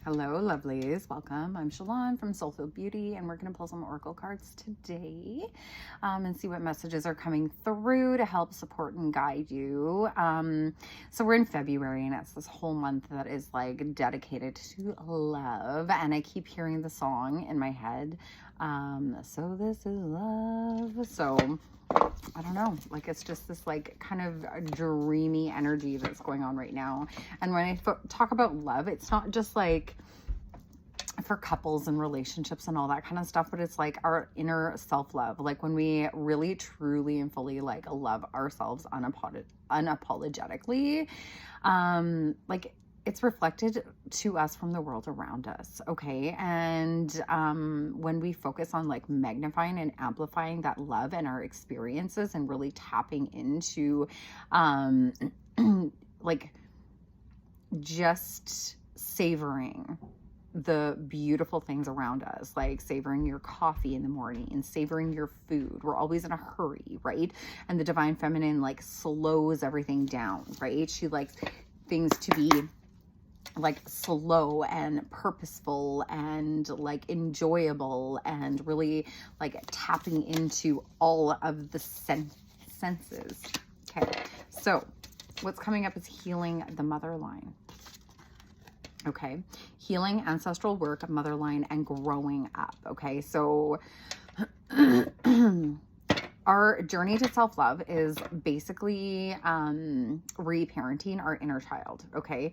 Hello, lovelies. Welcome. I'm Shalon from Soulful Beauty, and we're going to pull some oracle cards today and see what messages are coming through to help support and guide you. So we're in February, and it's this whole month that is like dedicated to love. And I keep hearing the song in my head. So this is love. So I don't know, like it's just this like kind of dreamy energy that's going on right now. And when I talk about love, it's not just like for couples and relationships and all that kind of stuff, but it's like our inner self-love. Like when we really, truly, and fully like love ourselves unapologetically, like it's reflected to us from the world around us. Okay. And when we focus on like magnifying and amplifying that love and our experiences and really tapping into like just savoring the beautiful things around us, like savoring your coffee in the morning and savoring your food. We're always in a hurry, right? And the divine feminine like slows everything down, right? She likes things to be like slow and purposeful and like enjoyable and really like tapping into all of the senses. Okay, so what's coming up is healing the mother line. Okay, healing ancestral work, motherline, and growing up. Okay, so our journey to self-love is basically reparenting our inner child. Okay,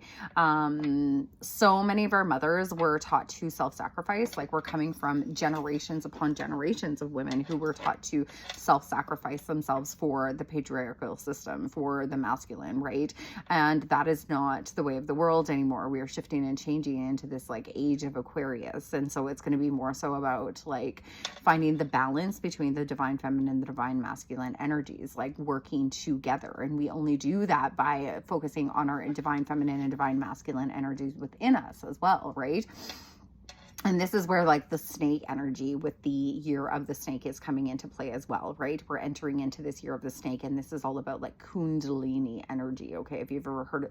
so many of our mothers were taught to self-sacrifice. Like we're coming from generations upon generations of women who were taught to self-sacrifice themselves for the patriarchal system, for the masculine, right? And that is not the way of the world anymore. We are shifting and changing into this like age of Aquarius, and so it's going to be more so about like finding the balance between the divine feminine and the divine masculine energies, like working together. And we only do that by focusing on our divine feminine and divine masculine energies within us as well, right? And this is where like the snake energy with the year of the snake is coming into play as well, right? We're entering into this year of the snake, and this is all about like Kundalini energy. Okay, if you've ever heard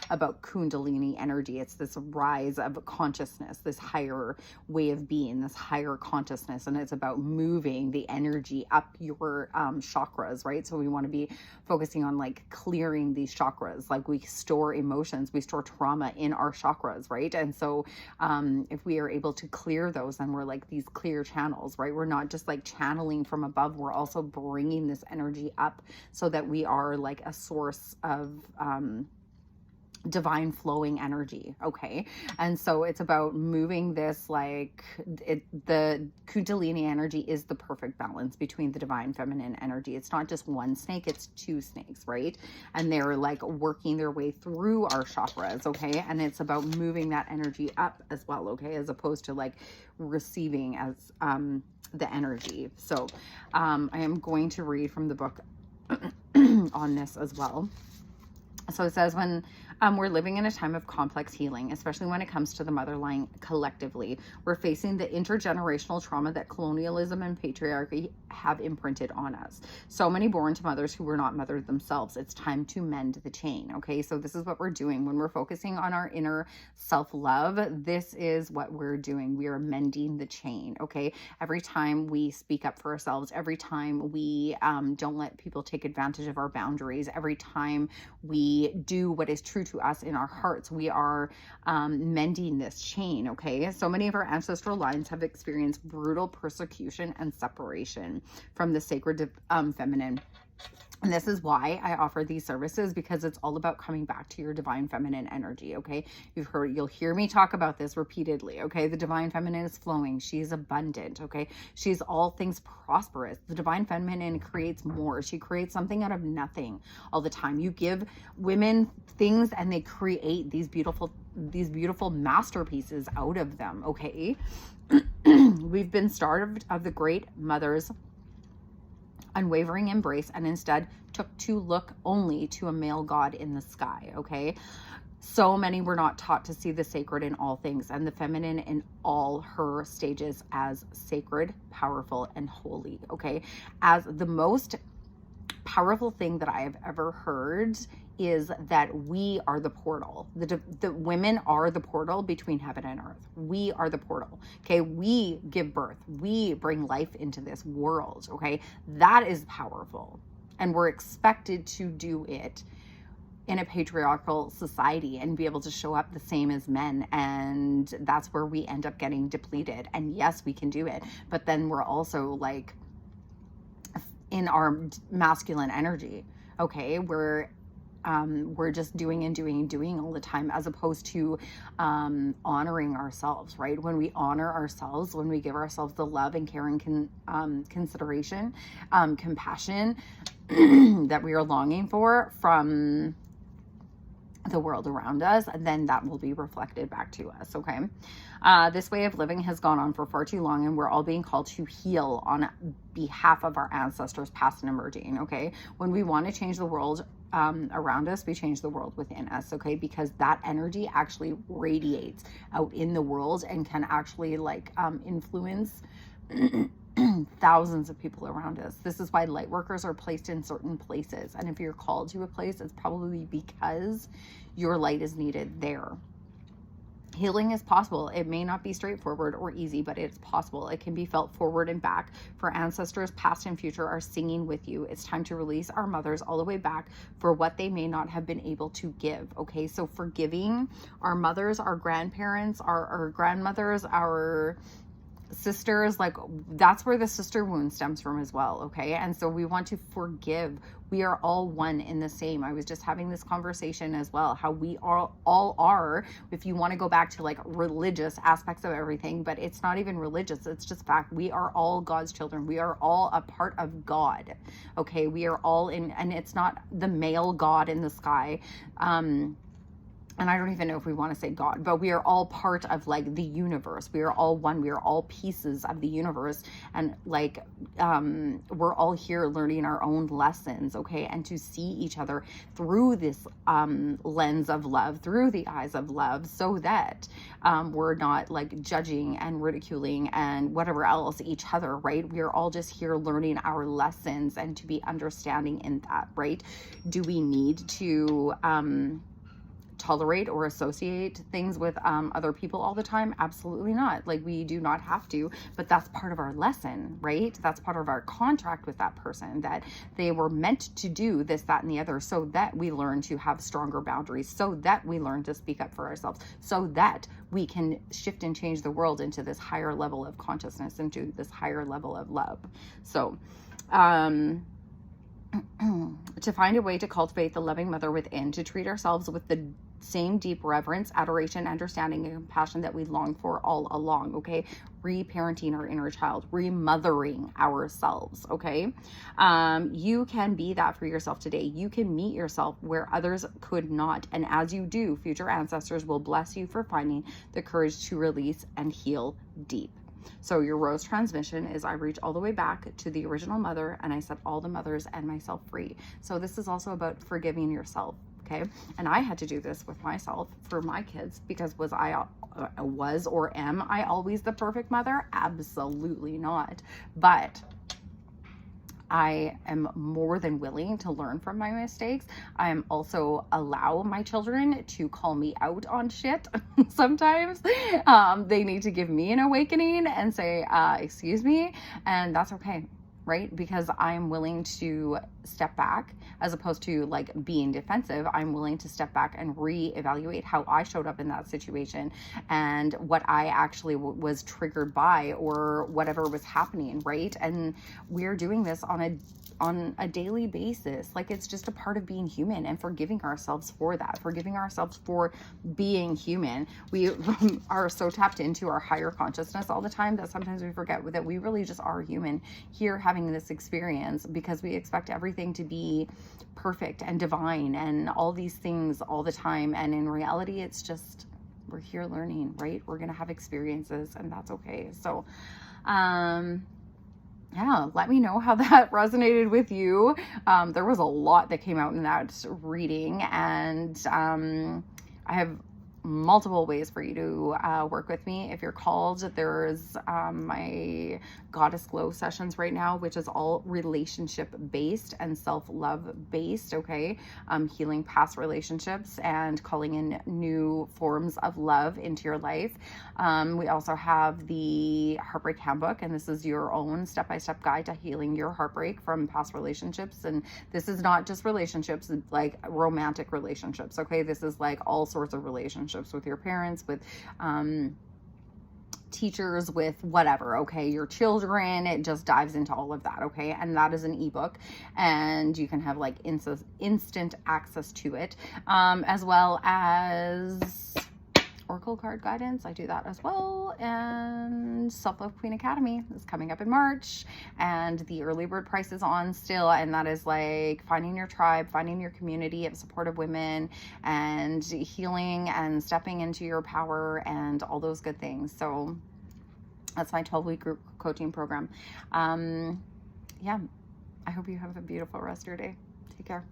about Kundalini energy, it's this rise of consciousness, this higher way of being, this higher consciousness, and it's about moving the energy up your chakras, right? So we want to be focusing on like clearing these chakras. Like we store emotions, we store trauma in our chakras, right? And so if we are able to clear those, then we're like these clear channels, right? We're not just like channeling from above, we're also bringing this energy up so that we are like a source of divine flowing energy. Okay, and so it's about moving this like the Kundalini energy is the perfect balance between the divine feminine energy. It's not just one snake, it's two snakes, right? And they're like working their way through our chakras. Okay, and it's about moving that energy up as well, okay, as opposed to like receiving as the energy. So I am going to read from the book on this as well. So it says, when we're living in a time of complex healing, especially when it comes to the mother line collectively, we're facing the intergenerational trauma that colonialism and patriarchy have imprinted on us. So many born to mothers who were not mothered themselves. It's time to mend the chain. Okay, so this is what we're doing when we're focusing on our inner self-love. This is what we're doing. We are mending the chain. Okay, every time we speak up for ourselves, every time we don't let people take advantage of our boundaries, every time we do what is true to us in our hearts, we are mending this chain. Okay, so many of our ancestral lines have experienced brutal persecution and separation from the sacred feminine. And this is why I offer these services, because it's all about coming back to your divine feminine energy. Okay, you'll hear me talk about this repeatedly. Okay, the divine feminine is flowing, she's abundant. Okay, she's all things prosperous. The divine feminine creates more. She creates something out of nothing all the time. You give women things and they create these beautiful masterpieces out of them. Okay, we've been starved of the great mother's unwavering embrace and instead took to look only to a male god in the sky. Okay, so many were not taught to see the sacred in all things and the feminine in all her stages as sacred, powerful, and holy. Okay, as the most powerful thing that I have ever heard is that we are the portal. The women are the portal between heaven and earth. We are the portal. Okay. We give birth. We bring life into this world. Okay. That is powerful. And we're expected to do it in a patriarchal society and be able to show up the same as men. And that's where we end up getting depleted. And yes, we can do it. But then we're also like in our masculine energy. Okay. We're just doing and doing and doing all the time, as opposed to honoring ourselves, right? When we honor ourselves, when we give ourselves the love and care and consideration, compassion that we are longing for from the world around us, then that will be reflected back to us. Okay. This way of living has gone on for far too long, and we're all being called to heal on behalf of our ancestors, past and emerging. Okay. When we want to change the world around us, we change the world within us. Okay. Because that energy actually radiates out in the world and can actually like influence thousands of people around us. This is why light workers are placed in certain places. And if you're called to a place, it's probably because your light is needed there. Healing is possible. It may not be straightforward or easy, but it's possible. It can be felt forward and back. For ancestors past and future are singing with you. It's time to release our mothers all the way back for what they may not have been able to give. Okay, so forgiving our mothers, our grandparents, our grandmothers, our sisters, like that's where the sister wound stems from as well. Okay. And so we want to forgive. We are all one in the same. I was just having this conversation as well, how we all are, if you want to go back to like religious aspects of everything, but it's not even religious. It's just fact. We are all God's children. We are all a part of God. Okay. We are all in, and it's not the male God in the sky. And I don't even know if we want to say God, but we are all part of like the universe. We are all one. We are all pieces of the universe. And like, we're all here learning our own lessons. Okay. And to see each other through this, lens of love, through the eyes of love, so that, we're not like judging and ridiculing and whatever else each other, right? We are all just here learning our lessons and to be understanding in that, right? Do we need to, tolerate or associate things with other people all the time? Absolutely not. Like we do not have to, but that's part of our lesson, right? That's part of our contract with that person, that they were meant to do this, that, and the other, so that we learn to have stronger boundaries, so that we learn to speak up for ourselves, so that we can shift and change the world into this higher level of consciousness, into this higher level of love. So, to find a way to cultivate the loving mother within, to treat ourselves with the same deep reverence, adoration, understanding, and compassion that we long for all along. Okay. Reparenting our inner child, remothering ourselves. Okay. You can be that for yourself today. You can meet yourself where others could not. And as you do, future ancestors will bless you for finding the courage to release and heal deep. So your rose transmission is I reach all the way back to the original mother and I set all the mothers and myself free. So this is also about forgiving yourself. Okay. And I had to do this with myself for my kids, because was or am I always the perfect mother? Absolutely not. But I am more than willing to learn from my mistakes. I am also allow my children to call me out on shit. Sometimes they need to give me an awakening and say, excuse me. And that's okay. Right? Because I'm willing to step back, as opposed to like being defensive. I'm willing to step back and reevaluate how I showed up in that situation and what I actually was triggered by, or whatever was happening. Right? And we're doing this on a daily basis. Like it's just a part of being human, and forgiving ourselves for that, forgiving ourselves for being human. We are so tapped into our higher consciousness all the time that sometimes we forget that we really just are human here having this experience, because we expect everything to be perfect and divine and all these things all the time. And in reality, it's just, we're here learning, right? We're going to have experiences, and that's okay. So, yeah, let me know how that resonated with you. There was a lot that came out in that reading, and I have multiple ways for you to work with me. If you're called, there's my Goddess Glo Sessions right now, which is all relationship based and self-love based, okay? Healing past relationships and calling in new forms of love into your life. We also have the Heart Break Handbook, and this is your own step-by-step guide to healing your heartbreak from past relationships. And this is not just relationships, like romantic relationships, okay? This is like all sorts of relationships with your parents, with teachers, with whatever, okay, your children. It just dives into all of that, okay? And that is an ebook, and you can have like instant access to it, as well as Oracle card guidance. I do that as well. And Self-Love Queen Academy is coming up in March, and the early bird price is on still, and that is like finding your tribe, finding your community of supportive women, and healing and stepping into your power and all those good things. So that's my 12-week group coaching program. Yeah, I hope you have a beautiful rest of your day. Take care.